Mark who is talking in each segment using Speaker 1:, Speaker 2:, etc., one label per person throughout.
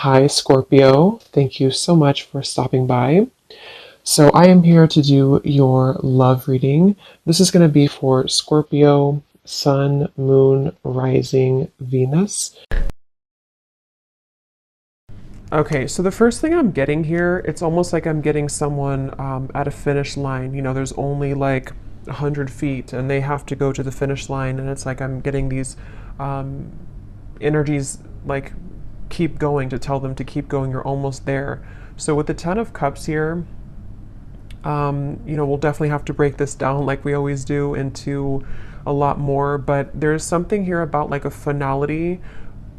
Speaker 1: Hi, Scorpio. Thank you so much for stopping by. So, I am here to do your love reading. This is going to be for Scorpio, Sun, Moon, Rising, Venus. Okay, so the first thing I'm getting here, it's almost like I'm getting someone at a finish line. You know, there's only like 100 feet and they have to go to the finish line, and it's like I'm getting these um, energies like keep going to tell them to keep going. You're almost there. So with the Ten of Cups here, we'll definitely have to break this down like we always do into a lot more, but there's something here about like a finality,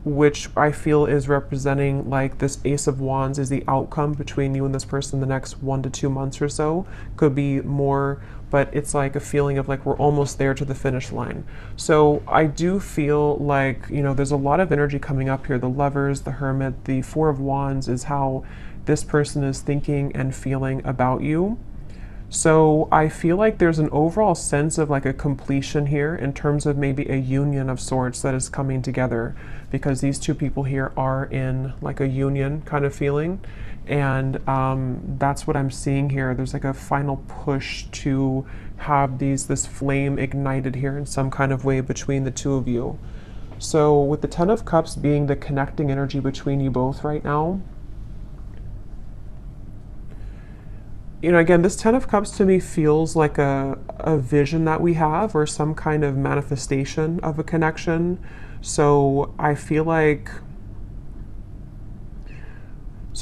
Speaker 1: which I feel is representing like this Ace of Wands is the outcome between you and this person the next 1 to 2 months or so. Could be more, but it's like a feeling of like we're almost there to the finish line. So I do feel like, there's a lot of energy coming up here. The Lovers, the Hermit, the Four of Wands is how this person is thinking and feeling about you. So I feel like there's an overall sense of like a completion here in terms of maybe a union of sorts that is coming together, because these two people here are in like a union kind of feeling. And that's what I'm seeing here. There's like a final push to have this flame ignited here in some kind of way between the two of you. So with the Ten of Cups being the connecting energy between you both right now, again, this Ten of Cups to me feels like a vision that we have, or some kind of manifestation of a connection. So I feel like,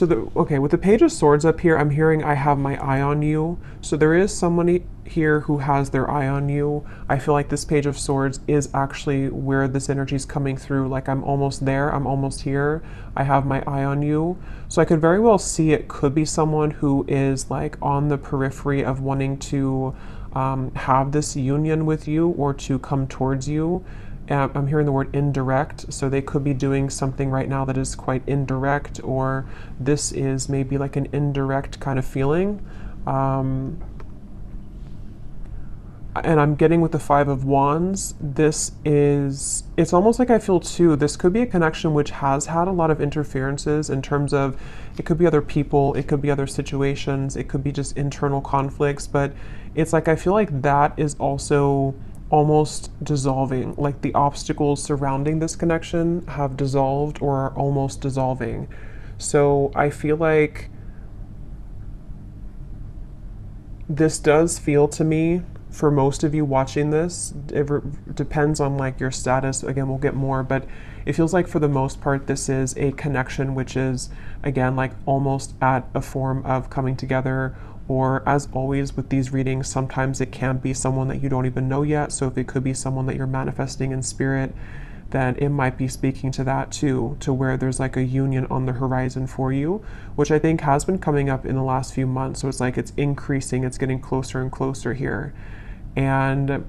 Speaker 1: with the Page of Swords up here, I'm hearing I have my eye on you. So there is somebody here who has their eye on you. I feel like this Page of Swords is actually where this energy is coming through. Like I'm almost there, I'm almost here, I have my eye on you. So I could very well see it could be someone who is like on the periphery of wanting to have this union with you or to come towards you. I'm hearing the word indirect, so they could be doing something right now that is quite indirect, or this is maybe like an indirect kind of feeling. And I'm getting with the Five of Wands, it's almost like I feel too, this could be a connection which has had a lot of interferences in terms of, it could be other people, it could be other situations, it could be just internal conflicts, but it's like I feel like that is also almost dissolving, like the obstacles surrounding this connection have dissolved or are almost dissolving. So I feel like this does feel to me, for most of you watching this, it depends on like your status, again we'll get more, but it feels like for the most part this is a connection which is again like almost at a form of coming together. Or as always with these readings, sometimes it can be someone that you don't even know yet. So if it could be someone that you're manifesting in spirit, then it might be speaking to that too, to where there's like a union on the horizon for you, which I think has been coming up in the last few months. So it's like it's increasing, it's getting closer and closer here. And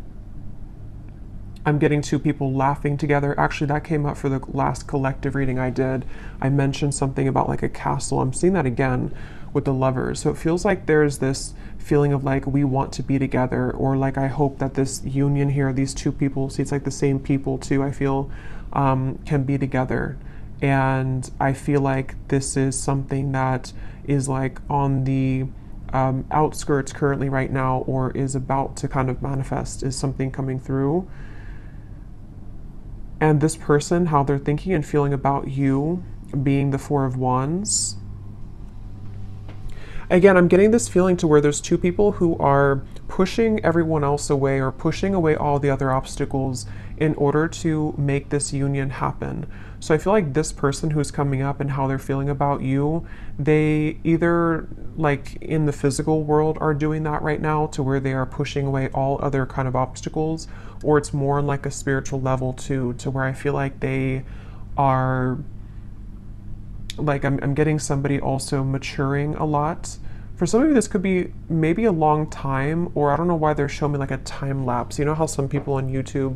Speaker 1: I'm getting two people laughing together. Actually, that came up for the last collective reading I did. I mentioned something about like a castle. I'm seeing that again with the Lovers. So it feels like there's this feeling of like we want to be together, or like I hope that this union here, these two people, see it's like the same people too, I feel can be together. And I feel like this is something that is like on the outskirts currently right now, or is about to kind of manifest, is something coming through. And this person, how they're thinking and feeling about you, being the Four of Wands. Again, I'm getting this feeling to where there's two people who are pushing everyone else away, or pushing away all the other obstacles in order to make this union happen. So I feel like this person who's coming up and how they're feeling about you, they either like in the physical world are doing that right now to where they are pushing away all other kind of obstacles, or it's more on like a spiritual level too, to where I feel like they are like, I'm getting somebody also maturing a lot. For some of you, this could be maybe a long time, or I don't know why they're showing me like a time lapse. You know how some people on YouTube,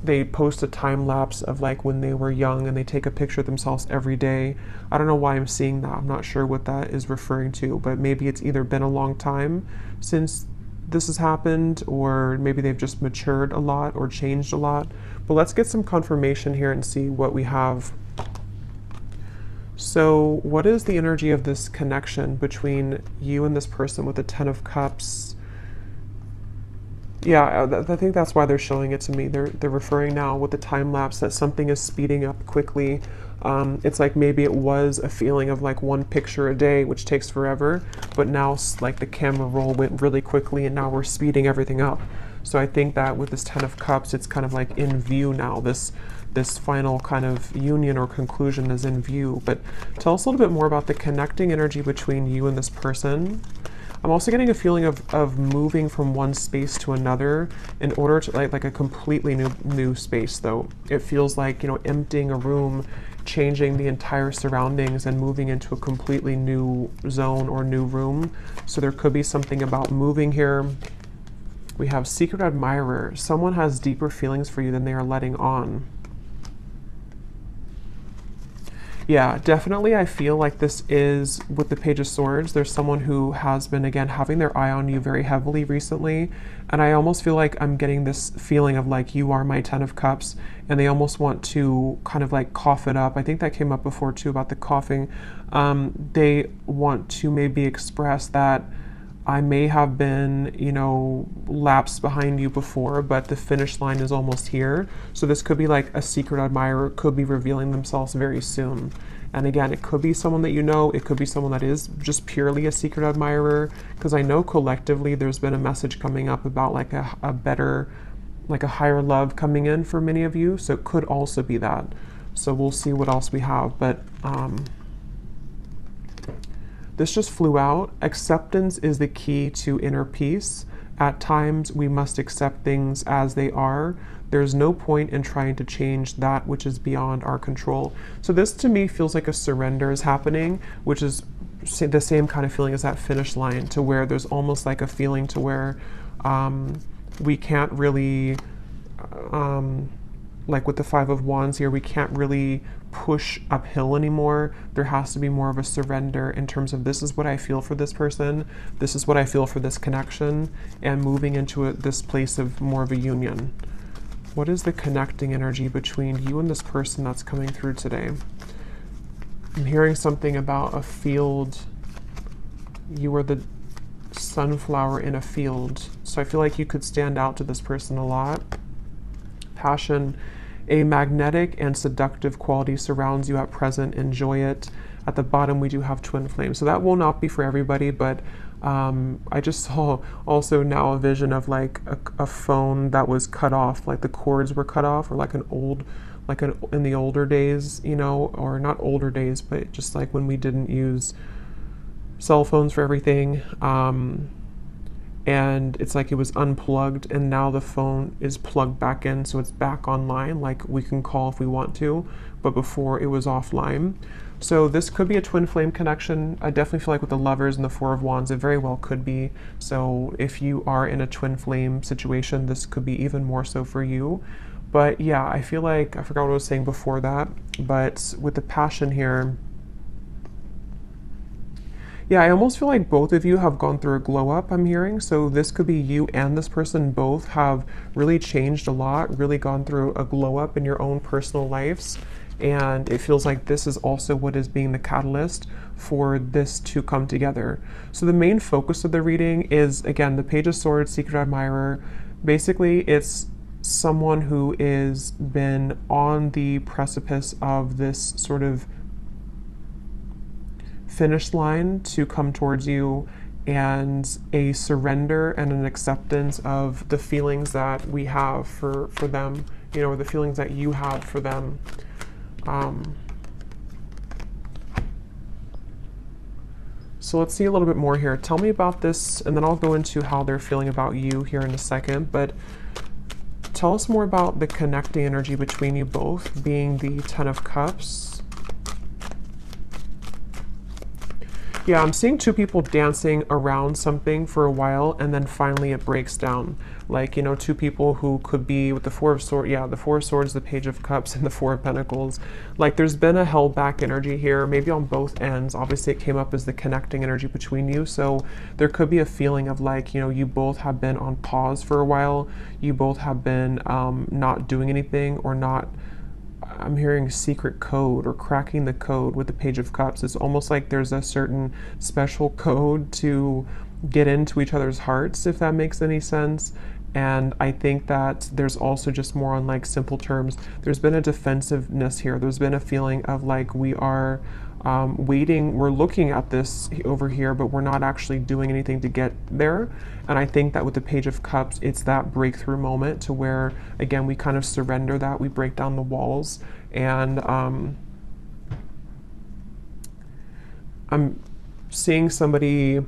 Speaker 1: they post a time lapse of like when they were young and they take a picture of themselves every day. I don't know why I'm seeing that. I'm not sure what that is referring to, but maybe it's either been a long time since this has happened, or maybe they've just matured a lot or changed a lot. But let's get some confirmation here and see what we have. So what is the energy of this connection between you and this person with the Ten of Cups? Yeah, I think that's why they're showing it to me. They're referring now with the time lapse that something is speeding up quickly. It's like maybe it was a feeling of like one picture a day, which takes forever, but now like the camera roll went really quickly and now we're speeding everything up. So I think that with this Ten of Cups, it's kind of like in view now. This final kind of union or conclusion is in view. But tell us a little bit more about the connecting energy between you and this person. I'm also getting a feeling of moving from one space to another in order to like a completely new space though. It feels like, you know, emptying a room, changing the entire surroundings and moving into a completely new zone or new room. So there could be something about moving here. We have secret admirer. Someone has deeper feelings for you than they are letting on. Yeah, definitely I feel like this is, with the Page of Swords, there's someone who has been, again, having their eye on you very heavily recently. And I almost feel like I'm getting this feeling of like, you are my Ten of Cups. And they almost want to kind of like cough it up. I think that came up before too about the coughing. They want to maybe express that I may have been, you know, lapsed behind you before, but the finish line is almost here. So this could be like a secret admirer, could be revealing themselves very soon. And again, it could be someone that you know, it could be someone that is just purely a secret admirer, because I know collectively there's been a message coming up about like a better, like a higher love coming in for many of you. So it could also be that. So we'll see what else we have. But this just flew out. Acceptance is the key to inner peace. At times, we must accept things as they are. There's no point in trying to change that which is beyond our control. So this to me feels like a surrender is happening, which is the same kind of feeling as that finish line, to where there's almost like a feeling to where we can't really, like with the Five of Wands here, we can't really push uphill anymore. There has to be more of a surrender in terms of this is what I feel for this person, this is what I feel for this connection, and moving into this place of more of a union. What is the connecting energy between you and this person that's coming through today? I'm hearing something about a field. You are the sunflower in a field. So I feel like you could stand out to this person a lot. Passion. A magnetic and seductive quality surrounds you at present. Enjoy it. At the bottom, we do have twin flames. So that will not be for everybody, but I just saw also now a vision of like a phone that was cut off, like the cords were cut off, or like in the older days, you know, or not older days, but just like when we didn't use cell phones for everything. And it's like it was unplugged and now the phone is plugged back in, so it's back online, like we can call if we want to, but before it was offline. So this could be a twin flame connection. I definitely feel like with the Lovers and the Four of Wands, it very well could be. So if you are in a twin flame situation, this could be even more so for you. But yeah, I feel like, I forgot what I was saying before that, but with the passion here, yeah, I almost feel like both of you have gone through a glow up, I'm hearing. So this could be you and this person both have really changed a lot, really gone through a glow up in your own personal lives. And it feels like this is also what is being the catalyst for this to come together. So the main focus of the reading is, again, the Page of Swords, Secret Admirer. Basically, it's someone who is been on the precipice of this sort of finish line to come towards you, and a surrender and an acceptance of the feelings that we have for them, you know, or the feelings that you have for them. So let's see a little bit more here. Tell me about this, and then I'll go into how they're feeling about you here in a second, but tell us more about the connecting energy between you both, being the Ten of Cups. Yeah, I'm seeing two people dancing around something for a while, and then finally it breaks down. Like, you know, two people who could be with the Four of Swords, yeah, the Four of Swords, the Page of Cups, and the Four of Pentacles. Like, there's been a held back energy here, maybe on both ends. Obviously, it came up as the connecting energy between you, so there could be a feeling of like, you know, you both have been on pause for a while. You both have been not doing anything, or not I'm hearing secret code or cracking the code with the Page of Cups. It's almost like there's a certain special code to get into each other's hearts, if that makes any sense. And I think that there's also just more on like simple terms. There's been a defensiveness here. There's been a feeling of like we are waiting, we're looking at this over here, but we're not actually doing anything to get there. And I think that with the Page of Cups, it's that breakthrough moment to where, again, we kind of surrender that, we break down the walls. And I'm seeing somebody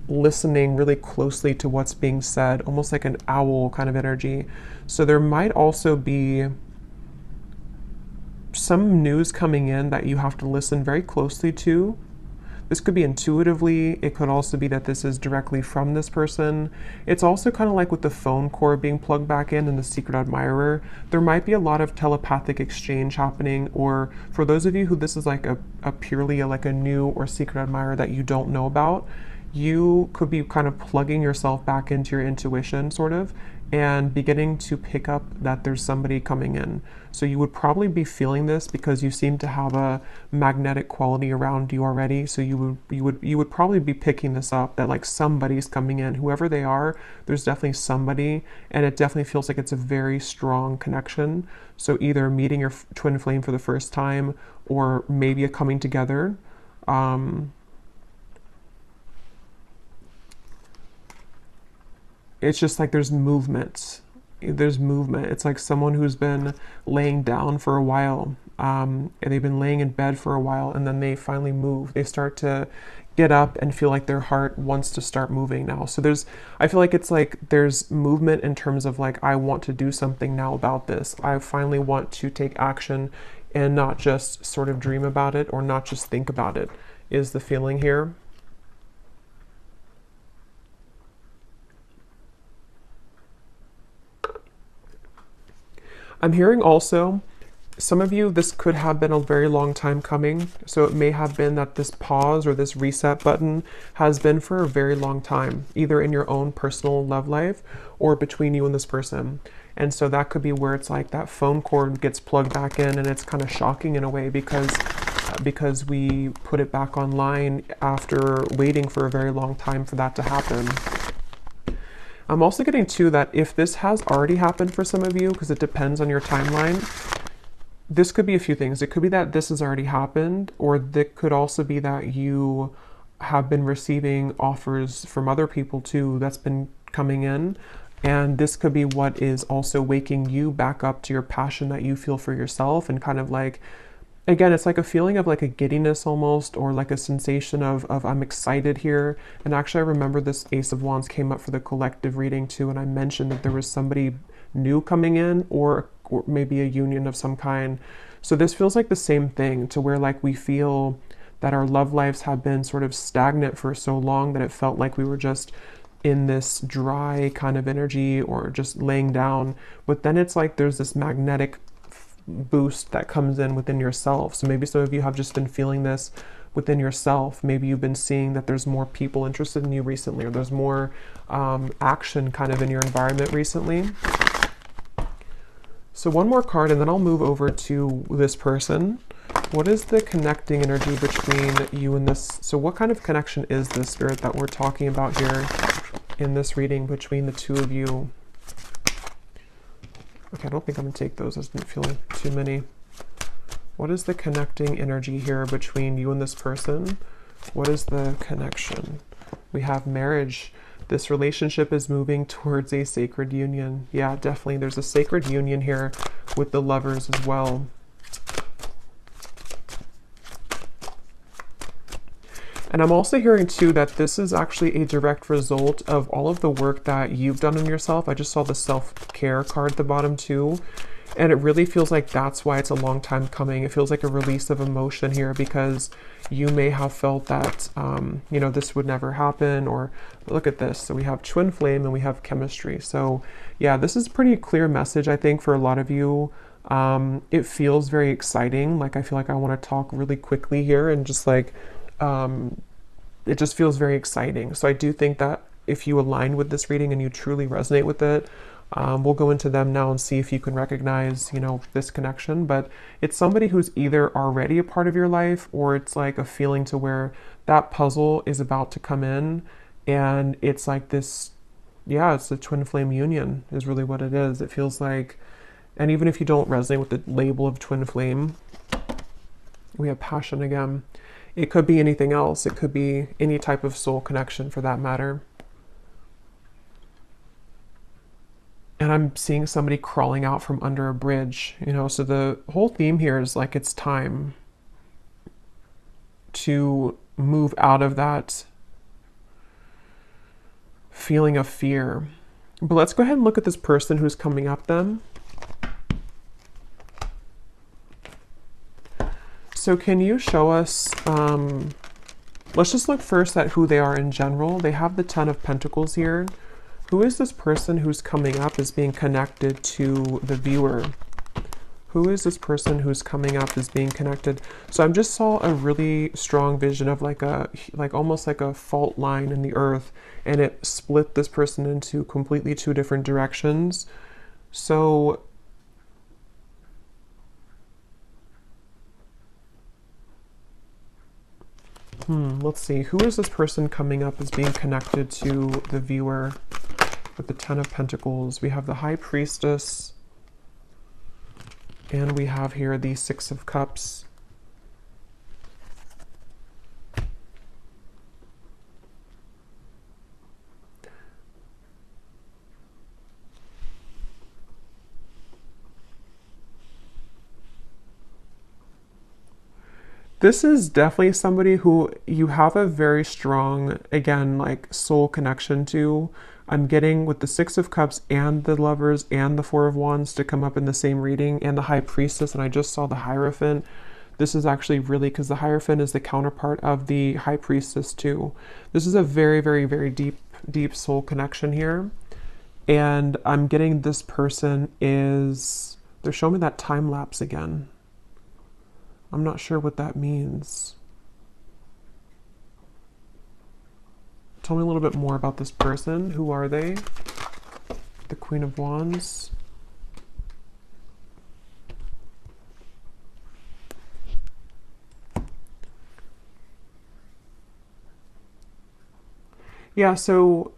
Speaker 1: listening really closely to what's being said, almost like an owl kind of energy. So there might also be some news coming in that you have to listen very closely to. This could be intuitively. It could also be that this is directly from this person. It's also kind of like with the phone cord being plugged back in and the secret admirer. There might be a lot of telepathic exchange happening, or for those of you who this is like a purely like a new or secret admirer that you don't know about, you could be kind of plugging yourself back into your intuition sort of and beginning to pick up that there's somebody coming in. So you would probably be feeling this because you seem to have a magnetic quality around you already. So you would probably be picking this up, that like somebody's coming in, whoever they are, there's definitely somebody, and it definitely feels like it's a very strong connection. So either meeting your twin flame for the first time, or maybe a coming together. It's just like there's movement. There's movement. It's like someone who's been laying down for a while, and they've been laying in bed for a while, and then they finally move. They start to get up and feel like their heart wants to start moving now. So I feel like it's like there's movement in terms of like, I want to do something now about this. I finally want to take action and not just sort of dream about it or not just think about it, is the feeling here. I'm hearing also, some of you, this could have been a very long time coming. So it may have been that this pause or this reset button has been for a very long time, either in your own personal love life or between you and this person. And so that could be where it's like that phone cord gets plugged back in, and it's kind of shocking in a way because we put it back online after waiting for a very long time for that to happen. I'm also getting too that if this has already happened for some of you, because it depends on your timeline, this could be a few things. It could be that this has already happened, or it could also be that you have been receiving offers from other people too that's been coming in. And this could be what is also waking you back up to your passion that you feel for yourself, and kind of like, again, it's like a feeling of like a giddiness almost, or like a sensation of I'm excited here. And actually, I remember this Ace of Wands came up for the collective reading too, and I mentioned that there was somebody new coming in, or maybe a union of some kind. So this feels like the same thing, to where like we feel that our love lives have been sort of stagnant for so long that it felt like we were just in this dry kind of energy or just laying down. But then it's like there's this magnetic boost that comes in within yourself. So maybe some of you have just been feeling this within yourself. Maybe you've been seeing that there's more people interested in you recently, or there's more action kind of in your environment recently. So one more card, and then I'll move over to this person. What is the connecting energy between you and this? So what kind of connection is this, Spirit, that we're talking about here in this reading between the two of you? Okay, I don't think I'm going to take those. I didn't feel like too many. What is the connecting energy here between you and this person? What is the connection? We have marriage. This relationship is moving towards a sacred union. Yeah, definitely. There's a sacred union here with the lovers as well. And I'm also hearing too that this is actually a direct result of all of the work that you've done on yourself. I just saw the self-care card at the bottom too. And it really feels like that's why it's a long time coming. It feels like a release of emotion here, because you may have felt that, you know, this would never happen, or look at this. So we have twin flame and we have chemistry. So yeah, this is a pretty clear message, I think, for a lot of you. It feels very exciting. Like, I feel like I want to talk really quickly here and just like, it just feels very exciting. So I do think that if you align with this reading and you truly resonate with it, We'll go into them now and see if you can recognize, this connection. But it's somebody who's either already a part of your life, or it's like a feeling to where that puzzle is about to come in, and it's like this, yeah, it's a twin flame union is really what it is. It feels like, and even if you don't resonate with the label of twin flame, we have passion again. It could be anything else. It could be any type of soul connection for that matter. And I'm seeing somebody crawling out from under a bridge, so the whole theme here is like it's time to move out of that feeling of fear. But let's go ahead and look at this person who's coming up then. So can you show us, let's just look first at who they are in general. They have the Ten of Pentacles here. Who is this person who's coming up as being connected to the viewer? Who is this person who's coming up as being connected? So I just saw a really strong vision of like almost like a fault line in the earth, and it split this person into completely two different directions. So let's see. Who is this person coming up as being connected to the viewer with the Ten of Pentacles? We have the High Priestess, and we have here the Six of Cups. This is definitely somebody who you have a very strong, again, like soul connection to. I'm getting with the Six of Cups and the Lovers and the Four of Wands to come up in the same reading, and the High Priestess, and I just saw the Hierophant. This is actually really, because the Hierophant is the counterpart of the High Priestess too. This is a very, very, very deep soul connection here. And I'm getting this person is, they're showing me that time lapse again. I'm not sure what that means. Tell me a little bit more about this person. Who are they? The Queen of Wands. Yeah, so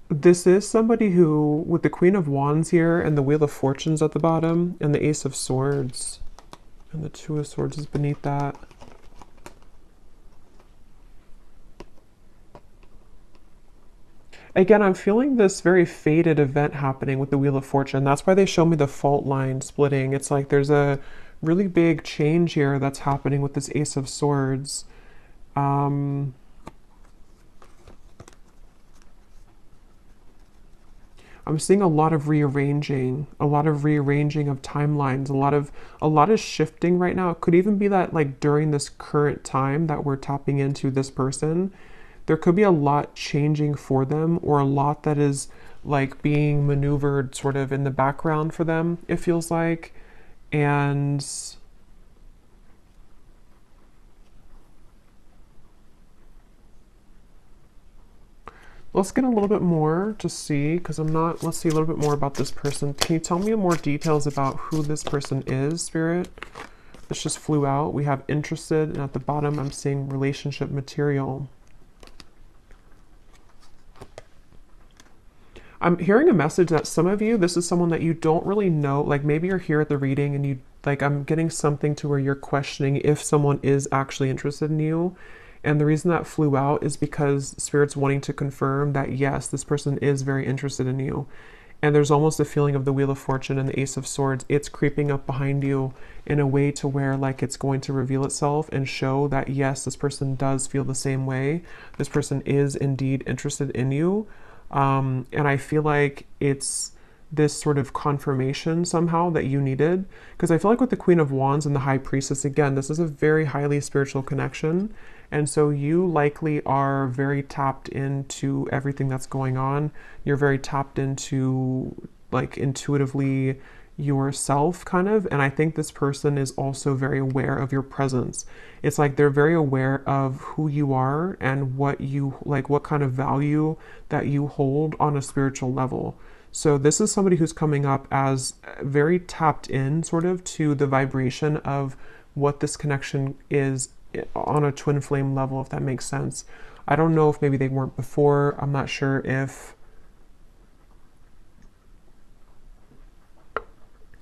Speaker 1: this is somebody who, with the Queen of Wands here and the Wheel of Fortunes at the bottom and the Ace of Swords, and the Two of Swords is beneath that. Again, I'm feeling this very fated event happening with the Wheel of Fortune. That's why they show me the fault line splitting. It's like there's a really big change here that's happening with this Ace of Swords. I'm seeing a lot of rearranging of timelines, a lot of shifting right now. It could even be that like during this current time that we're tapping into this person, there could be a lot changing for them, or a lot that is like being maneuvered sort of in the background for them, it feels like. And let's get a little bit more to see, because let's see a little bit more about this person. Can you tell me more details about who this person is, Spirit? This just flew out. We have interested, and at the bottom I'm seeing relationship material. I'm hearing a message that some of you, this is someone that you don't really know, like maybe you're here at the reading and you, like I'm getting something to where you're questioning if someone is actually interested in you. And the reason that flew out is because Spirit's wanting to confirm that yes, this person is very interested in you. And there's almost a feeling of the Wheel of Fortune and the Ace of Swords. It's creeping up behind you in a way to where like it's going to reveal itself and show that yes, this person does feel the same way. This person is indeed interested in you. And I feel like it's this sort of confirmation somehow that you needed. Because I feel like with the Queen of Wands and the High Priestess, again, this is a very highly spiritual connection. And so you likely are very tapped into everything that's going on. You're very tapped into like intuitively yourself kind of. And I think this person is also very aware of your presence. It's like they're very aware of who you are and what you like, what kind of value that you hold on a spiritual level. So this is somebody who's coming up as very tapped in sort of to the vibration of what this connection is on a twin flame level, if that makes sense. I don't know if maybe they weren't before. I'm not sure if,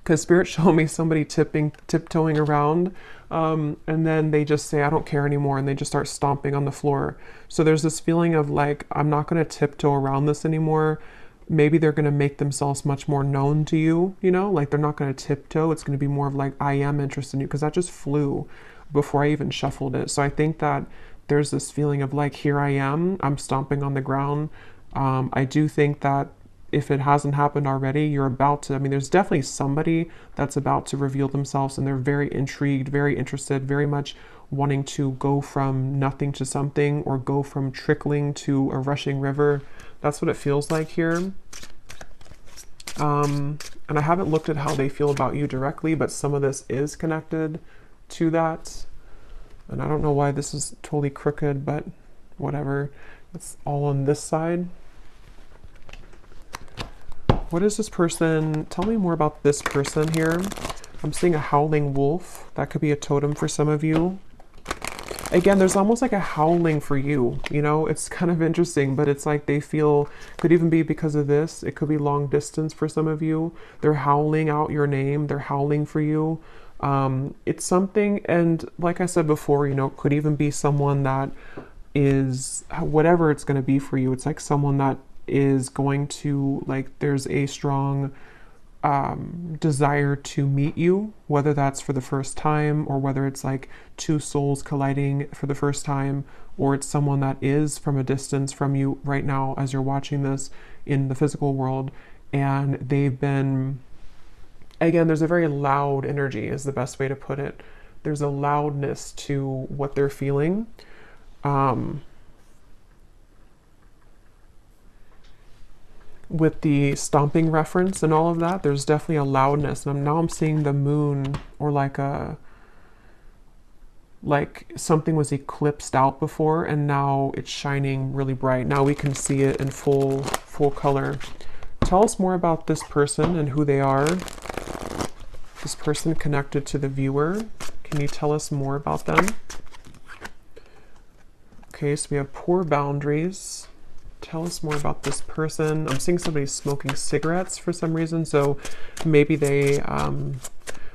Speaker 1: because Spirit showed me somebody tiptoeing around, and then they just say, I don't care anymore, and they just start stomping on the floor. So there's this feeling of like, I'm not going to tiptoe around this anymore. Maybe they're going to make themselves much more known to you, you know, like they're not going to tiptoe. It's going to be more of like, I am interested in you, because that just flew before I even shuffled it. So I think that there's this feeling of like, here I am, I'm stomping on the ground. I do think that if it hasn't happened already, you're about to, I mean, there's definitely somebody that's about to reveal themselves, and they're very intrigued, very interested, very much wanting to go from nothing to something, or go from trickling to a rushing river. That's what it feels like here. And I haven't looked at how they feel about you directly, but some of this is connected to that. And I don't know why this is totally crooked, but whatever. It's all on this side. What is this person? Tell me more about this person here. I'm seeing a howling wolf. That could be a totem for some of you. Again, there's almost like a howling for you, you know, it's kind of interesting, but it's like they feel, could even be because of this. It could be long distance for some of you. They're howling out your name. They're howling for you. It's something, and like I said before, you know, it could even be someone that is, whatever it's going to be for you. It's like someone that is going to, like, there's a strong desire to meet you, whether that's for the first time, or whether it's like two souls colliding for the first time, or it's someone that is from a distance from you right now as you're watching this in the physical world, and they've been, again, there's a very loud energy is the best way to put it. There's a loudness to what they're feeling. With the stomping reference and all of that, there's definitely a loudness. And now I'm seeing the moon, or like something was eclipsed out before, and now it's shining really bright. Now we can see it in full color. Tell us more about this person and who they are. This person connected to the viewer. Can you tell us more about them? Okay, so we have poor boundaries. Tell us more about this person. I'm seeing somebody smoking cigarettes for some reason, so maybe they,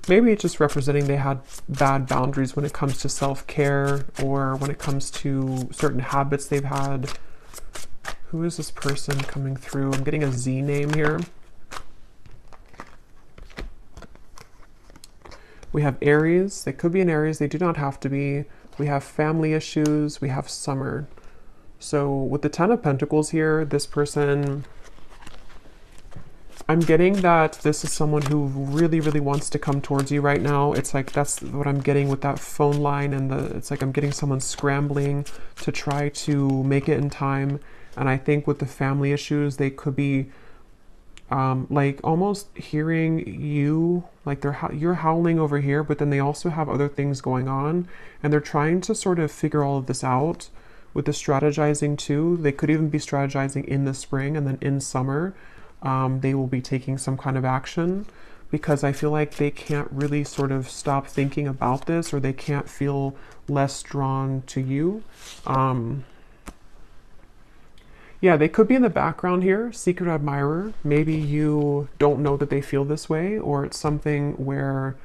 Speaker 1: maybe it's just representing they had bad boundaries when it comes to self-care, or when it comes to certain habits they've had. Who is this person coming through? I'm getting a Z name here. We have Aries. They could be an Aries. They do not have to be. We have family issues. We have summer. So with the Ten of Pentacles here, this person, I'm getting that this is someone who really, really wants to come towards you right now. It's like, that's what I'm getting with that phone line, and it's like I'm getting someone scrambling to try to make it in time. And I think with the family issues, they could be like almost hearing you, like you're howling over here, but then they also have other things going on, and they're trying to sort of figure all of this out. With the strategizing too, they could even be strategizing in the spring, and then in summer, they will be taking some kind of action, because I feel like they can't really sort of stop thinking about this, or they can't feel less drawn to you. Yeah, they could be in the background here, secret admirer. Maybe you don't know that they feel this way, or it's something where,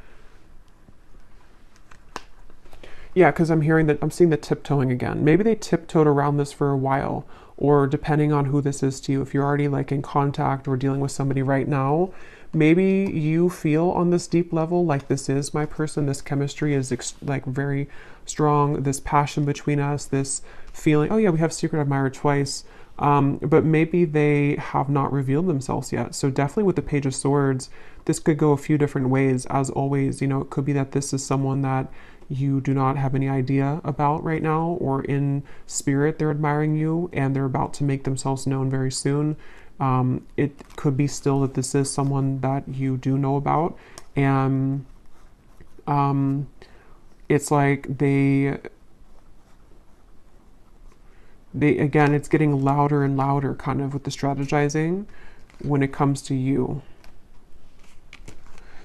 Speaker 1: yeah, because I'm hearing that, I'm seeing the tiptoeing again. Maybe they tiptoed around this for a while, or depending on who this is to you, if you're already like in contact or dealing with somebody right now, maybe you feel on this deep level like this is my person, this chemistry is like very strong, this passion between us, this feeling, oh yeah, we have secret admirer twice, but maybe they have not revealed themselves yet. So definitely with the Page of Swords, this could go a few different ways. As always, you know, it could be that this is someone that you do not have any idea about right now, or in spirit they're admiring you and they're about to make themselves known very soon. It could be still that this is someone that you do know about, and it's like they again, it's getting louder and louder kind of with the strategizing. when it comes to you.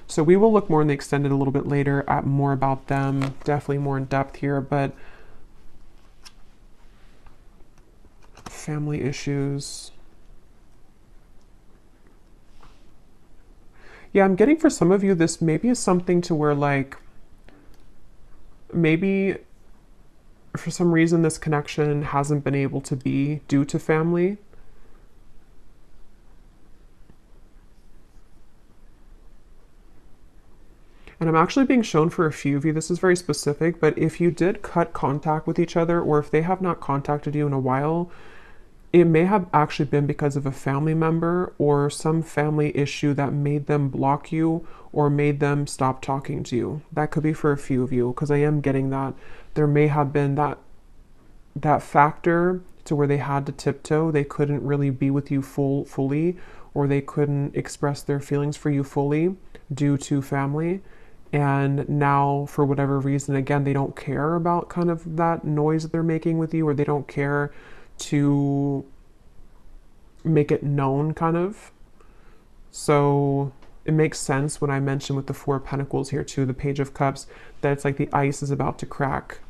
Speaker 1: So we will look more in the extended a little bit later at more about them, definitely more in depth here, but family issues. Yeah, I'm getting for some of you, this maybe is something to where like, maybe for some reason this connection hasn't been able to be due to family. And I'm actually being shown for a few of you, this is very specific, but if you did cut contact with each other, or if they have not contacted you in a while, it may have actually been because of a family member or some family issue that made them block you or made them stop talking to you. That could be for a few of you, because I am getting that there may have been that factor to where they had to tiptoe. They couldn't really be with you fully, or they couldn't express their feelings for you fully due to family. And now, for whatever reason, again, they don't care about kind of that noise that they're making with you, or they don't care to make it known, kind of. So it makes sense when I mention with the Four of Pentacles here too, the Page of Cups, that it's like the ice is about to crack.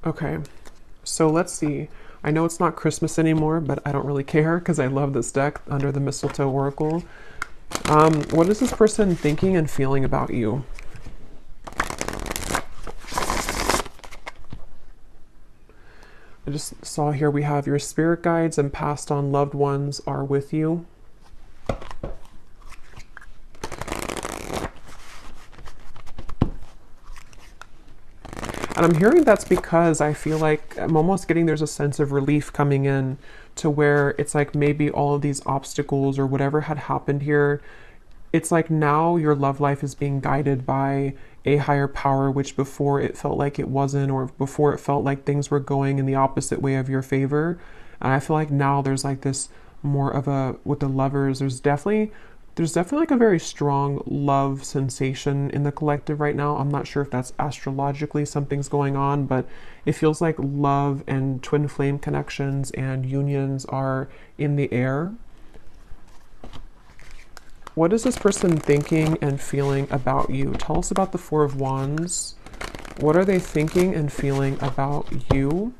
Speaker 1: Okay, so let's see. I know it's not Christmas anymore, but I don't really care because I love this deck under the Mistletoe Oracle. What is this person thinking and feeling about you? I just saw here we have your spirit guides and passed on loved ones are with you. And I'm hearing that's because I feel like I'm almost getting there's a sense of relief coming in to where it's like maybe all of these obstacles or whatever had happened here, it's like now your love life is being guided by a higher power, which before it felt like it wasn't, or before it felt like things were going in the opposite way of your favor. And I feel like now there's like this more of a, with the lovers, there's definitely like a very strong love sensation in the collective right now. I'm not sure if that's astrologically something's going on, but it feels like love and twin flame connections and unions are in the air. What is this person thinking and feeling about you? Tell us about the Four of Wands. What are they thinking and feeling about you?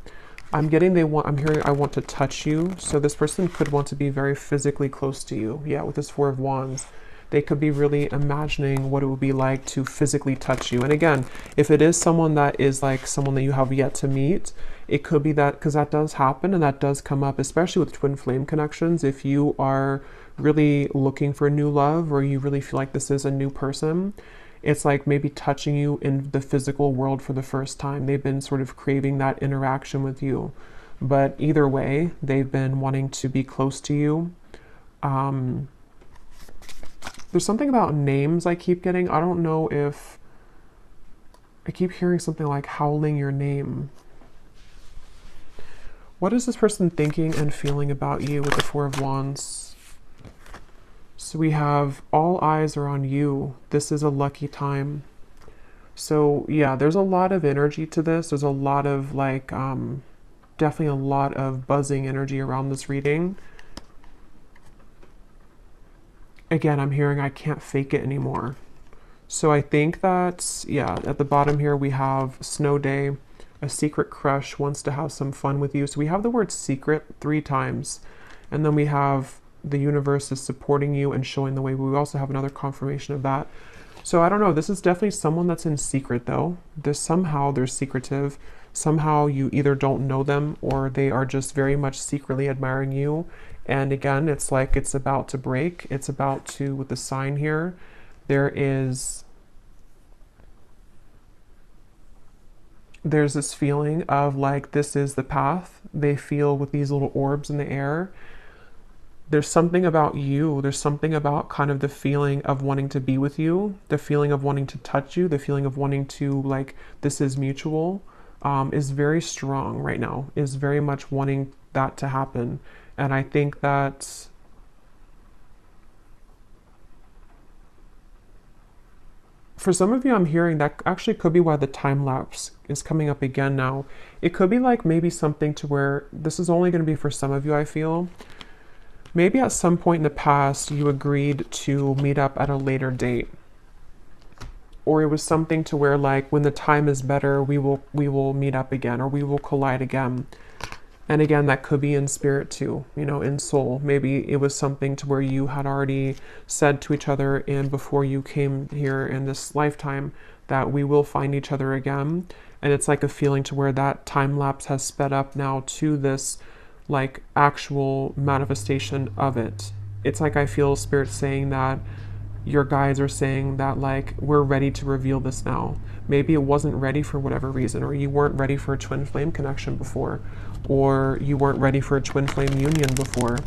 Speaker 1: I'm hearing I want to touch you. So this person could want to be very physically close to you. Yeah, with this Four of Wands. They could be really imagining what it would be like to physically touch you. And again, if it is someone that is like someone that you have yet to meet, it could be that, because that does happen and that does come up, especially with twin flame connections. If you are really looking for new love, or you really feel like this is a new person, it's like maybe touching you in the physical world for the first time. They've been sort of craving that interaction with you. But either way, they've been wanting to be close to you. There's something about names I keep getting. I don't know if I keep hearing something like howling your name. What is this person thinking and feeling about you with the Four of Wands? So we have all eyes are on you. This is a lucky time. So yeah, there's a lot of energy to this. There's a lot of like, definitely a lot of buzzing energy around this reading. Again, I'm hearing I can't fake it anymore. So I think that, yeah, at the bottom here we have snow day, a secret crush wants to have some fun with you. So we have the word secret 3 times. And then we have the universe is supporting you and showing the way. We also have another confirmation of that. So I don't know, this is definitely someone that's in secret though. Somehow they're secretive. Somehow you either don't know them or they are just very much secretly admiring you. And again, it's like it's about to break. It's about to, with the sign here, there's this feeling of like this is the path. They feel with these little orbs in the air. There's something about you. There's something about kind of the feeling of wanting to be with you, the feeling of wanting to touch you, the feeling of wanting to like this is mutual, is very strong right now, is very much wanting that to happen. And I think that For some of you, I'm hearing that actually could be why the time lapse is coming up again now. It could be like maybe something to where this is only going to be for some of you, I feel. Maybe at some point in the past, you agreed to meet up at a later date. Or it was something to where like when the time is better, we will meet up again, or we will collide again. And again, that could be in spirit too, you know, in soul. Maybe it was something to where you had already said to each other and before you came here in this lifetime that we will find each other again. And it's like a feeling to where that time lapse has sped up now to this like actual manifestation of it. It's like I feel spirit saying that your guides are saying that like we're ready to reveal this now. Maybe it wasn't ready for whatever reason, or you weren't ready for a twin flame connection before, or you weren't ready for a twin flame union before.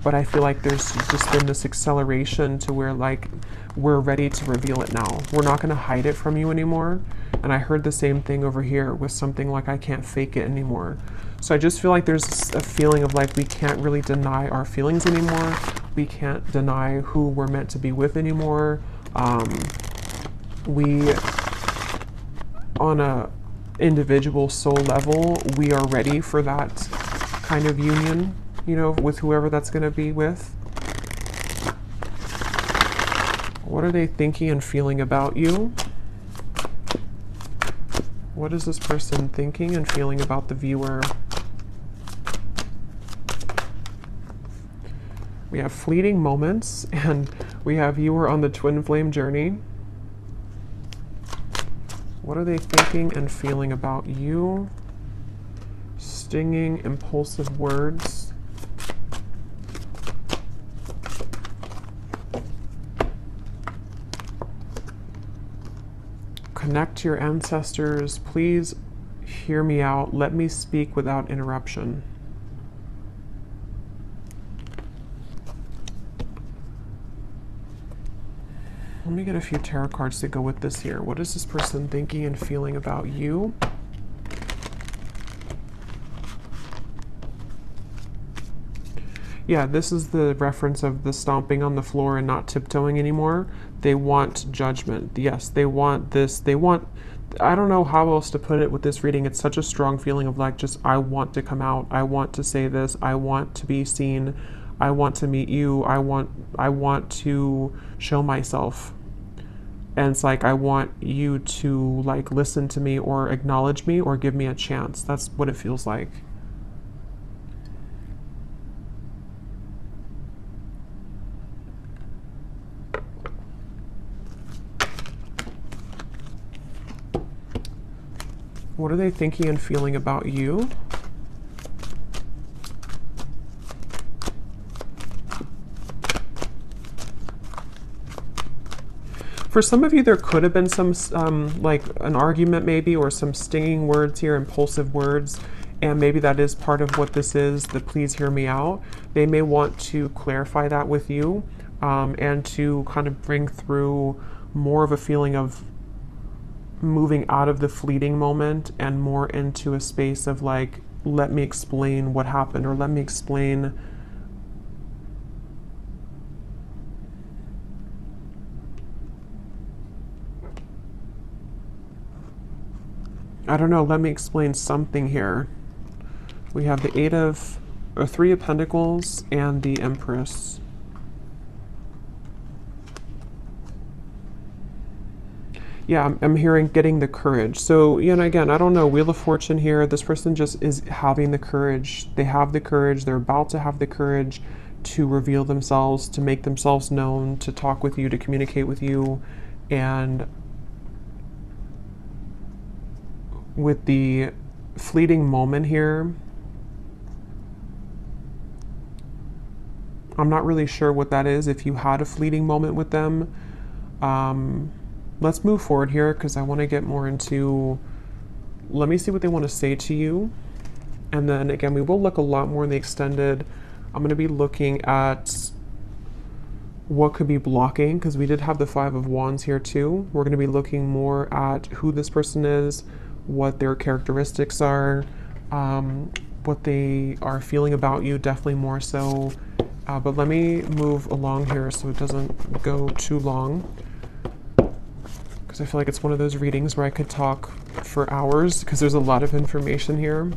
Speaker 1: But I feel like there's just been this acceleration to where like we're ready to reveal it now. We're not going to hide it from you anymore. And I heard the same thing over here with something like I can't fake it anymore. So I just feel like there's a feeling of like we can't really deny our feelings anymore. We can't deny who we're meant to be with anymore. We, on a individual soul level, we are ready for that kind of union, you know, with whoever that's going to be with. What are they thinking and feeling about you? What is this person thinking and feeling about the viewer? We have fleeting moments, and we have viewer on the twin flame journey. What are they thinking and feeling about you? Stinging, impulsive words. Connect to your ancestors. Please hear me out. Let me speak without interruption. Let me get a few tarot cards to go with this here. What is this person thinking and feeling about you? Yeah, this is the reference of the stomping on the floor and not tiptoeing anymore. They want judgment. Yes, they want this. They want, I don't know how else to put it with this reading. It's such a strong feeling of like, just, I want to come out. I want to say this. I want to be seen. I want to meet you. I want to show myself. And it's like, I want you to like listen to me or acknowledge me or give me a chance. That's what it feels like. What are they thinking and feeling about you? For some of you, there could have been some, like an argument maybe, or some stinging words here, impulsive words, and maybe that is part of what this is, the please hear me out. They may want to clarify that with you, and to kind of bring through more of a feeling of moving out of the fleeting moment and more into a space of like, let me explain what happened, or let me explain I don't know, let me explain something here. We have the Three of Pentacles and the Empress. Yeah, I'm hearing getting the courage. So, you know, again, I don't know, Wheel of Fortune here. This person just is having the courage. They have the courage. They're about to have the courage to reveal themselves, to make themselves known, to talk with you, to communicate with you. And with the fleeting moment here, I'm not really sure what that is. If you had a fleeting moment with them, let's move forward here because I want to get more into, let me see what they want to say to you. And then again, we will look a lot more in the extended. I'm going to be looking at what could be blocking, because we did have the Five of Wands here too. We're going to be looking more at who this person is, what their characteristics are, what they are feeling about you, definitely more so. But let me move along here so it doesn't go too long, because I feel like it's one of those readings where I could talk for hours because there's a lot of information here.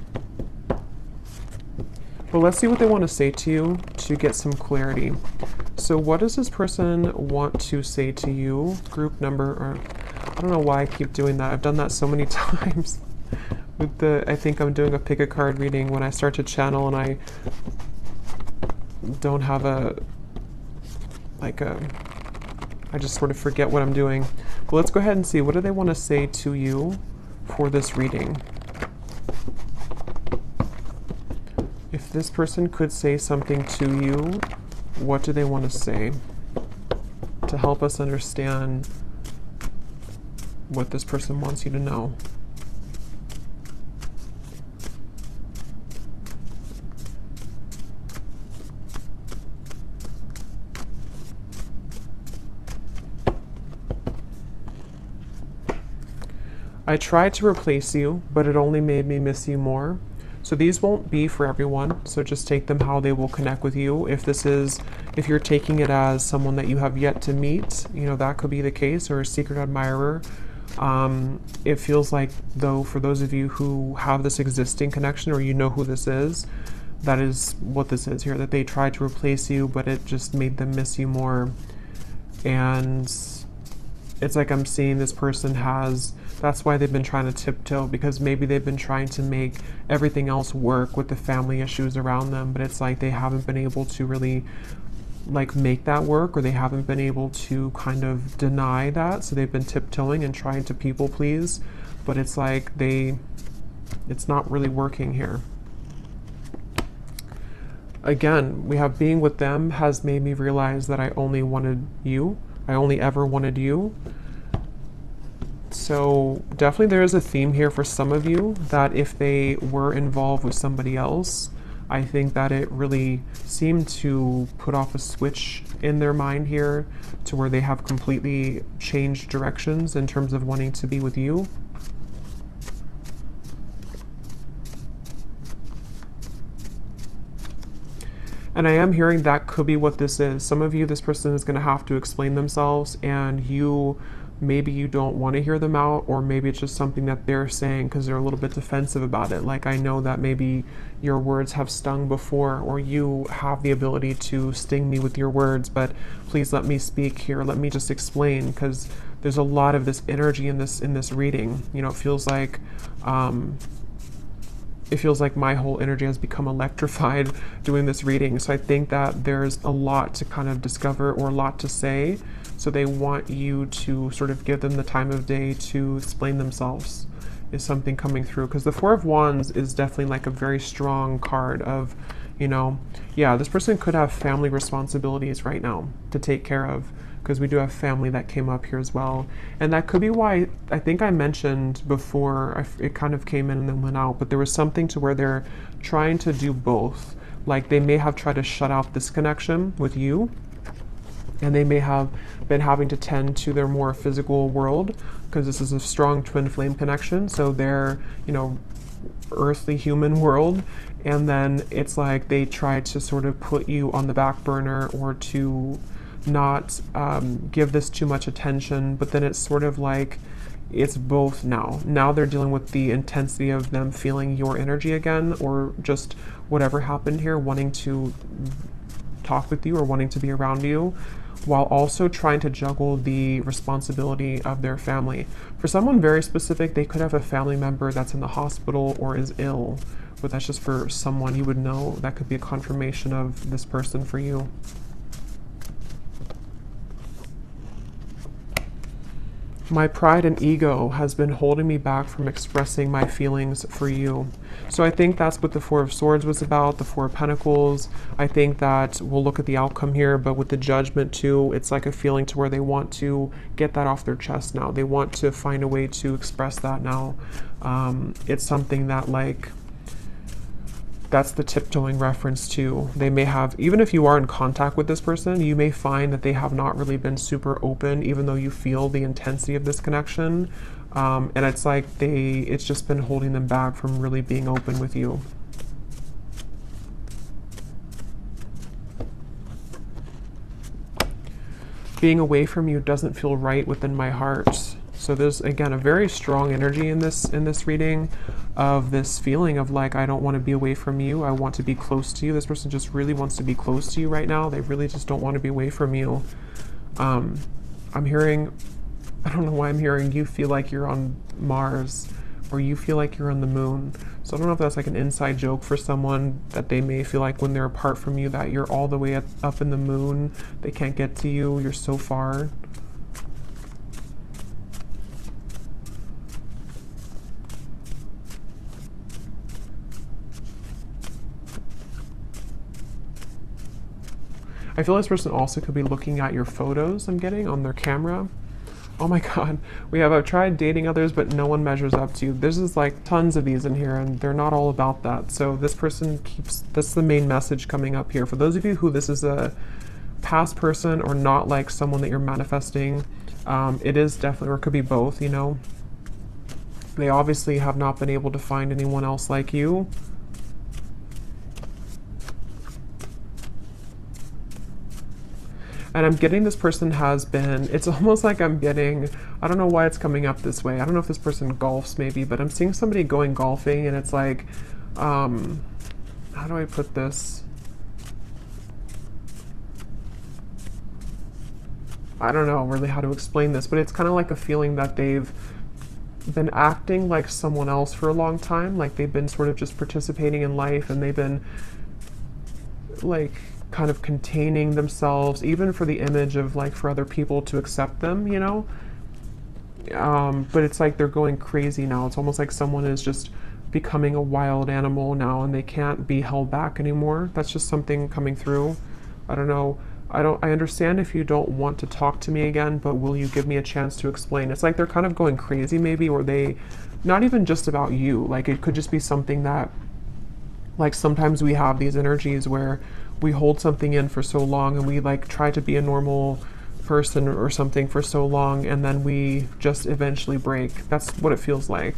Speaker 1: But let's see what they want to say to you to get some clarity. So what does this person want to say to you? Group number, or I don't know why I keep doing that. I've done that so many times. With the, I think I'm doing a pick a card reading when I start to channel and I don't have I just sort of forget what I'm doing. But let's go ahead and see, what do they want to say to you for this reading? If this person could say something to you, what do they want to say to help us understand what this person wants you to know? I tried to replace you, but it only made me miss you more. So these won't be for everyone, so just take them how they will connect with you. If you're taking it as someone that you have yet to meet, you know, that could be the case, or a secret admirer. It feels like, though, for those of you who have this existing connection, or you know who this is, that is what this is here, that they tried to replace you, but it just made them miss you more. And it's like I'm seeing this person that's why they've been trying to tiptoe, because maybe they've been trying to make everything else work with the family issues around them, but it's like they haven't been able to really like make that work, or they haven't been able to kind of deny that. So they've been tiptoeing and trying to people please, but it's like it's not really working here. Again, we have being with them has made me realize that I only wanted you. I only ever wanted you. So definitely there is a theme here for some of you that if they were involved with somebody else, I think that it really seemed to put off a switch in their mind here to where they have completely changed directions in terms of wanting to be with you. And I am hearing that could be what this is. Some of you, this person is going to have to explain themselves, and maybe you don't want to hear them out, or maybe it's just something that they're saying because they're a little bit defensive about it. Like, I know that maybe your words have stung before, or you have the ability to sting me with your words, but please let me speak here. Let me just explain, because there's a lot of this energy in this reading. You know, it feels like my whole energy has become electrified doing this reading. So I think that there's a lot to kind of discover, or a lot to say. So they want you to sort of give them the time of day to explain themselves, is something coming through. Because the Four of Wands is definitely like a very strong card of, you know, yeah, this person could have family responsibilities right now to take care of, because we do have family that came up here as well. And that could be why, I think I mentioned before, it kind of came in and then went out, but there was something to where they're trying to do both. Like, they may have tried to shut out this connection with you, and they may have been having to tend to their more physical world, because this is a strong twin flame connection. So their, you know, earthly human world, and then it's like they try to sort of put you on the back burner, or to not give this too much attention. But then it's sort of like it's both now. Now they're dealing with the intensity of them feeling your energy again, or just whatever happened here, wanting to talk with you or wanting to be around you, while also trying to juggle the responsibility of their family. For someone very specific, they could have a family member that's in the hospital or is ill, but that's just for someone you would know. That could be a confirmation of this person for you. My pride and ego has been holding me back from expressing my feelings for you. So I think that's what the Four of Swords was about, the Four of Pentacles. I think that we'll look at the outcome here, but with the Judgment too, it's like a feeling to where they want to get that off their chest now. They want to find a way to express that now. It's something that, like, that's the tiptoeing reference too. They may have, even if you are in contact with this person, you may find that they have not really been super open, even though you feel the intensity of this connection. And it's like it's just been holding them back from really being open with you. Being away from you doesn't feel right within my heart. So there's, again, a very strong energy in this reading, of this feeling of like, I don't want to be away from you. I want to be close to you. This person just really wants to be close to you right now. They really just don't want to be away from you. I'm hearing, I don't know why I'm hearing you feel like you're on Mars, or you feel like you're on the moon. So I don't know if that's like an inside joke for someone, that they may feel like when they're apart from you that you're all the way up in the moon. They can't get to you. You're so far. I feel this person also could be looking at your photos I'm getting on their camera. Oh my God, I've tried dating others, but no one measures up to you. There's just like tons of these in here, and they're not all about that. So this person that's the main message coming up here. For those of you who this is a past person, or not like someone that you're manifesting, it is definitely, or it could be both, you know. They obviously have not been able to find anyone else like you. And I'm getting this person has been, it's almost like I'm getting, I don't know why it's coming up this way. I don't know if this person golfs maybe, but I'm seeing somebody going golfing, and it's like, how do I put this? I don't know really how to explain this, but it's kind of like a feeling that they've been acting like someone else for a long time. Like they've been sort of just participating in life, and they've been like kind of containing themselves, even for the image of like for other people to accept them, you know. But it's like they're going crazy now. It's almost like someone is just becoming a wild animal now, and they can't be held back anymore. That's just something coming through. I don't know. I understand if you don't want to talk to me again, but will you give me a chance to explain? It's like they're kind of going crazy maybe, or they, not even just about you. Like it could just be something that, like sometimes we have these energies where we hold something in for so long, and we like try to be a normal person or something for so long, and then we just eventually break. That's what it feels like.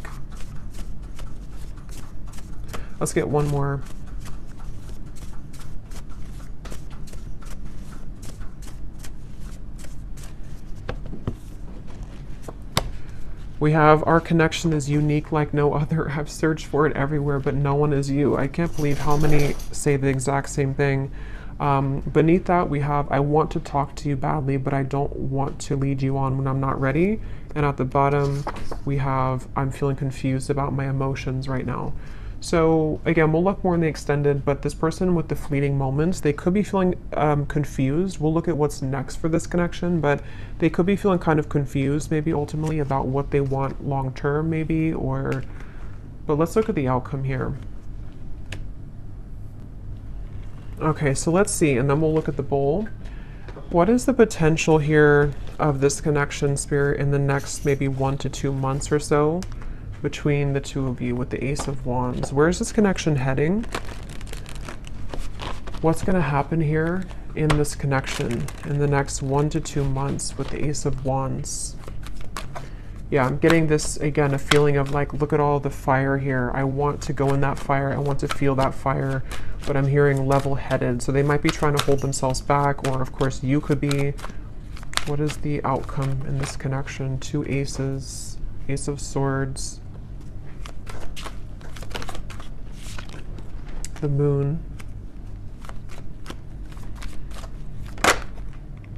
Speaker 1: Let's get one more. We have, our connection is unique like no other. I've searched for it everywhere, but no one is you. I can't believe how many say the exact same thing. Beneath that, we have, I want to talk to you badly, but I don't want to lead you on when I'm not ready. And at the bottom, we have, I'm feeling confused about my emotions right now. So again, we'll look more in the extended, but this person with the fleeting moments, they could be feeling confused. We'll look at what's next for this connection, but they could be feeling kind of confused maybe ultimately about what they want long-term maybe, or, but let's look at the outcome here. Okay, so let's see, and then we'll look at the bowl. What is the potential here of this connection, Spirit, in the next maybe 1 to 2 months or so? Between the two of you with the Ace of Wands. Where is this connection heading? What's going to happen here in this connection in the next 1 to 2 months with the Ace of Wands? Yeah, I'm getting this, again, a feeling of like, look at all the fire here. I want to go in that fire. I want to feel that fire, but I'm hearing level-headed. So they might be trying to hold themselves back, or of course you could be. What is the outcome in this connection? 2 aces, Ace of Swords, the Moon,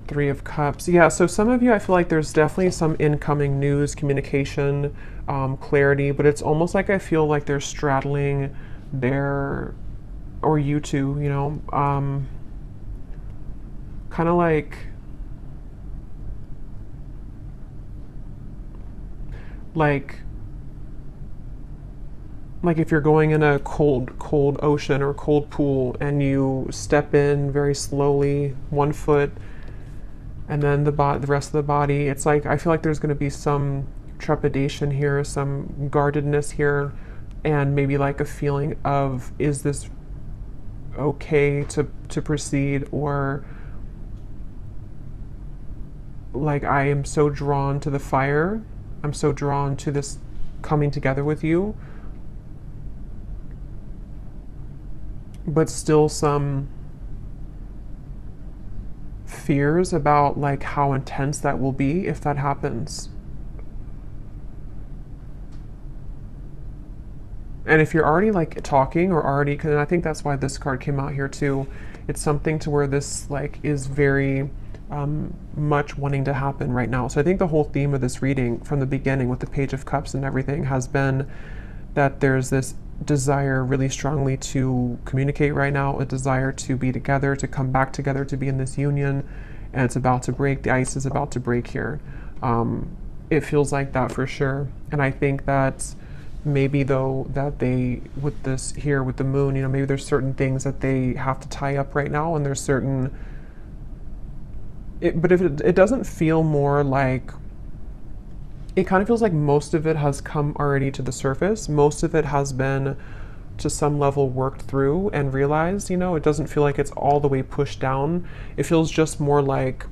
Speaker 1: 3 of Cups. Yeah, so some of you, I feel like there's definitely some incoming news, communication, clarity, but it's almost like I feel like they're straddling their, or you two, you know, kind of like if you're going in a cold ocean or cold pool, and you step in very slowly, 1 foot, and then the rest of the body. It's like, I feel like there's going to be some trepidation here, some guardedness here, and maybe like a feeling of, is this okay to proceed, or like, I am so drawn to the fire, I'm so drawn to this coming together with you, but still some fears about like how intense that will be if that happens. And if you're already like talking or already, and I think that's why this card came out here too, it's something to where this like is very much wanting to happen right now. So I think the whole theme of this reading from the beginning with the Page of Cups and everything has been that there's this desire really strongly to communicate right now, a desire to be together, to come back together, to be in this union, and it's about to break. The ice is about to break here. It feels like that for sure. And I think that maybe though that they, with this here with the moon, you know, maybe there's certain things that they have to tie up right now, and there's certain, but if it doesn't feel more like, it kind of feels like most of it has come already to the surface. Most of it has been to some level worked through and realized, you know, it doesn't feel like it's all the way pushed down. It feels just more like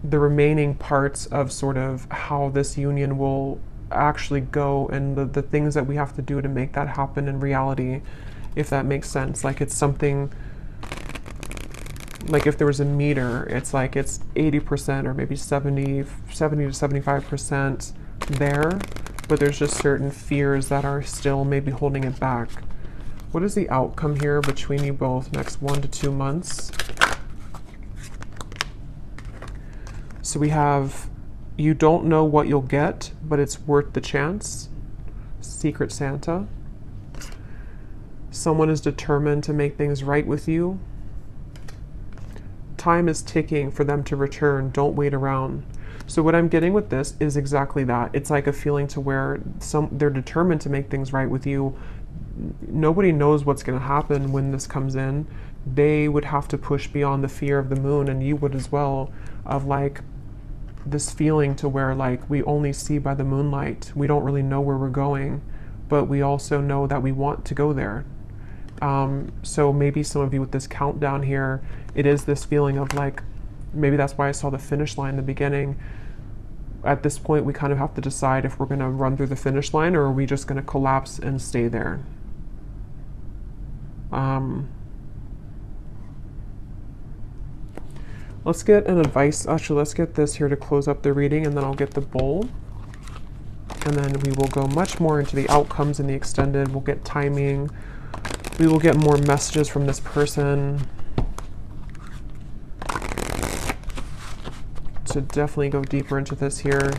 Speaker 1: the remaining parts of sort of how this union will actually go, and the things that we have to do to make that happen in reality, if that makes sense. Like it's something, like if there was a meter, it's like it's 80% or maybe 70 to 75% there, but there's just certain fears that are still maybe holding it back. What is the outcome here between you both next 1 to 2 months? So we have, you don't know what you'll get, but it's worth the chance. Secret Santa. Someone is determined to make things right with you. Time is ticking for them to return. Don't wait around. So what I'm getting with this is exactly that. It's like a feeling to where they're determined to make things right with you. Nobody knows what's going to happen when this comes in. They would have to push beyond the fear of the moon, and you would as well, of like this feeling to where like we only see by the moonlight. We don't really know where we're going, but we also know that we want to go there. So maybe some of you with this countdown here, it is this feeling of like, maybe that's why I saw the finish line in the beginning. At this point, we kind of have to decide if we're going to run through the finish line or are we just going to collapse and stay there. Let's get an advice. Actually, let's get this here to close up the reading, and then I'll get the bowl. And then we will go much more into the outcomes in the extended. We'll get timing. We will get more messages from this person to definitely go deeper into this here.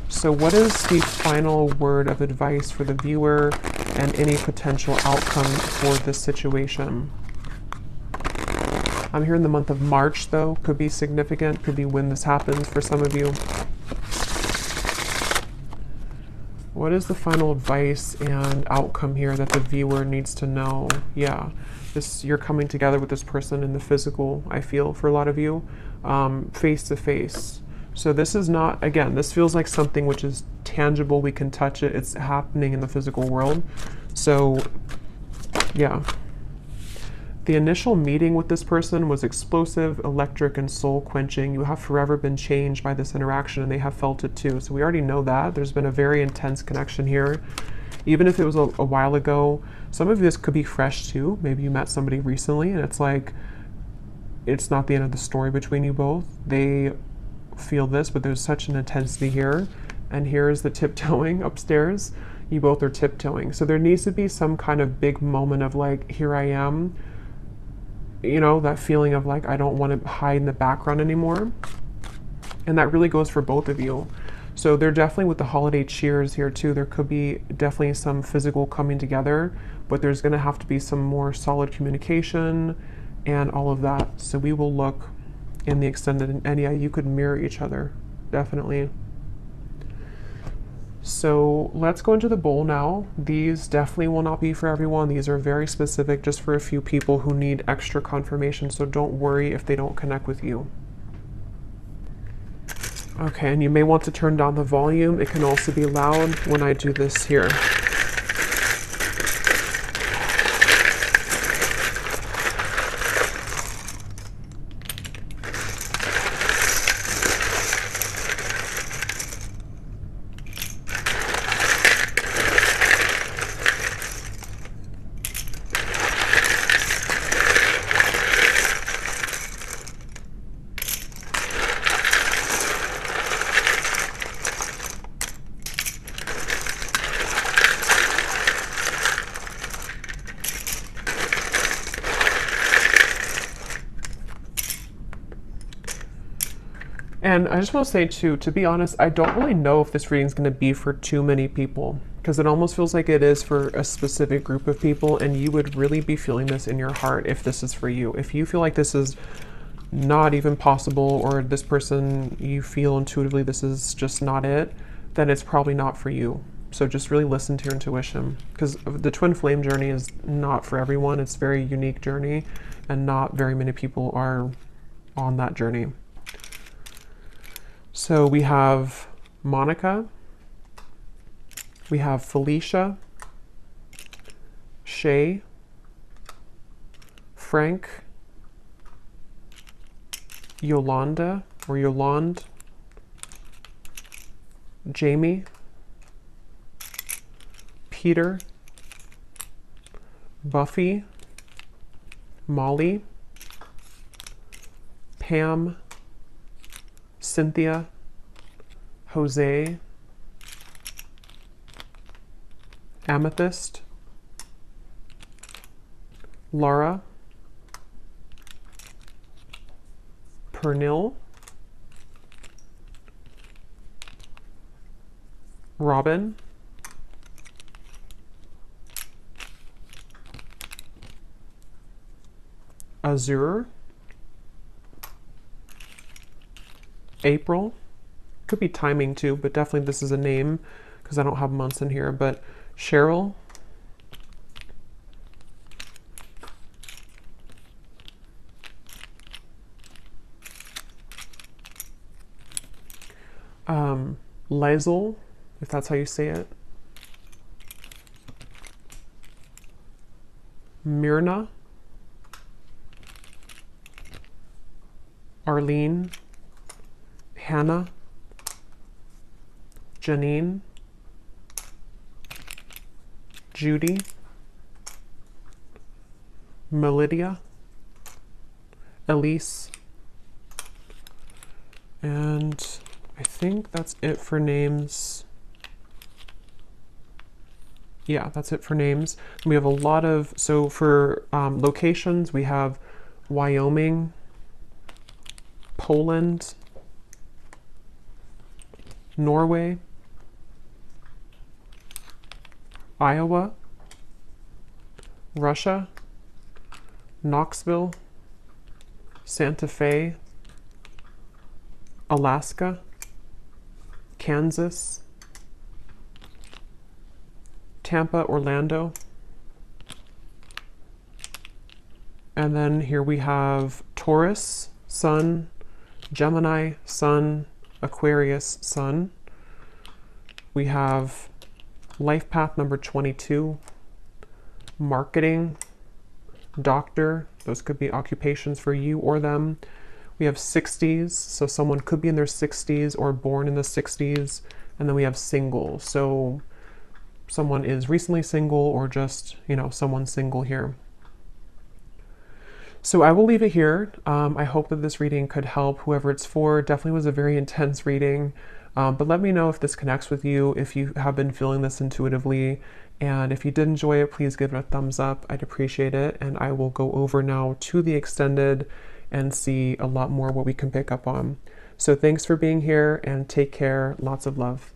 Speaker 1: So what is the final word of advice for the viewer and any potential outcome for this situation? I'm here in the month of March, though. Could be significant, could be when this happens for some of you. What is the final advice and outcome here that the viewer needs to know? Yeah, you're coming together with this person in the physical, I feel, for a lot of you, face to face. So this is not, again, this feels like something which is tangible, we can touch it, it's happening in the physical world. So, yeah. The initial meeting with this person was explosive, electric, and soul-quenching. You have forever been changed by this interaction, and they have felt it too. So we already know that. There's been a very intense connection here. Even if it was a while ago, some of this could be fresh too. Maybe you met somebody recently, and it's like, it's not the end of the story between you both. They feel this, but there's such an intensity here. And here's the tiptoeing upstairs. You both are tiptoeing. So there needs to be some kind of big moment of like, here I am. You know, that feeling of like, I don't want to hide in the background anymore. And that really goes for both of you. So they're definitely with the holiday cheers here too. There could be definitely some physical coming together, but there's going to have to be some more solid communication and all of that. So we will look in the extended, and yeah, you could mirror each other, definitely. So let's go into the bowl now. These definitely will not be for everyone. These are very specific, just for a few people who need extra confirmation. So don't worry if they don't connect with you. Okay, and you may want to turn down the volume. It can also be loud when I do this here. And I just want to say too, to be honest, I don't really know if this reading is going to be for too many people, because it almost feels like it is for a specific group of people, and you would really be feeling this in your heart if this is for you. If you feel like this is not even possible, or this person, you feel intuitively this is just not it, then it's probably not for you. So just really listen to your intuition, because the twin flame journey is not for everyone. It's a very unique journey, and not very many people are on that journey. So we have Monica, we have Felicia, Shay, Frank, Yolanda or Yolande, Jamie, Peter, Buffy, Molly, Pam, Cynthia, Jose, Amethyst, Laura, Pernil, Robin, Azure, April, could be timing too, but definitely this is a name because I don't have months in here, but Cheryl, Lizel, if that's how you say it, Myrna, Arlene, Hannah, Janine, Judy, Melidia, Elise, and I think that's it for names. Yeah, that's it for names. We have a lot of, so for locations, we have Wyoming, Poland, Norway, Iowa, Russia, Knoxville, Santa Fe, Alaska, Kansas, Tampa, Orlando, and then here we have Taurus, Sun, Gemini, Sun, Aquarius, Sun. We have life path number 22, marketing, doctor, those could be occupations for you or them. We have 60s, so someone could be in their 60s or born in the 60s. And then we have single, so someone is recently single or just, you know, someone single here. So I will leave it here. I hope that this reading could help whoever it's for. Definitely was a very intense reading, but let me know if this connects with you, if you have been feeling this intuitively. And if you did enjoy it, please give it a thumbs up. I'd appreciate it. And I will go over now to the extended and see a lot more what we can pick up on. So thanks for being here and take care. Lots of love.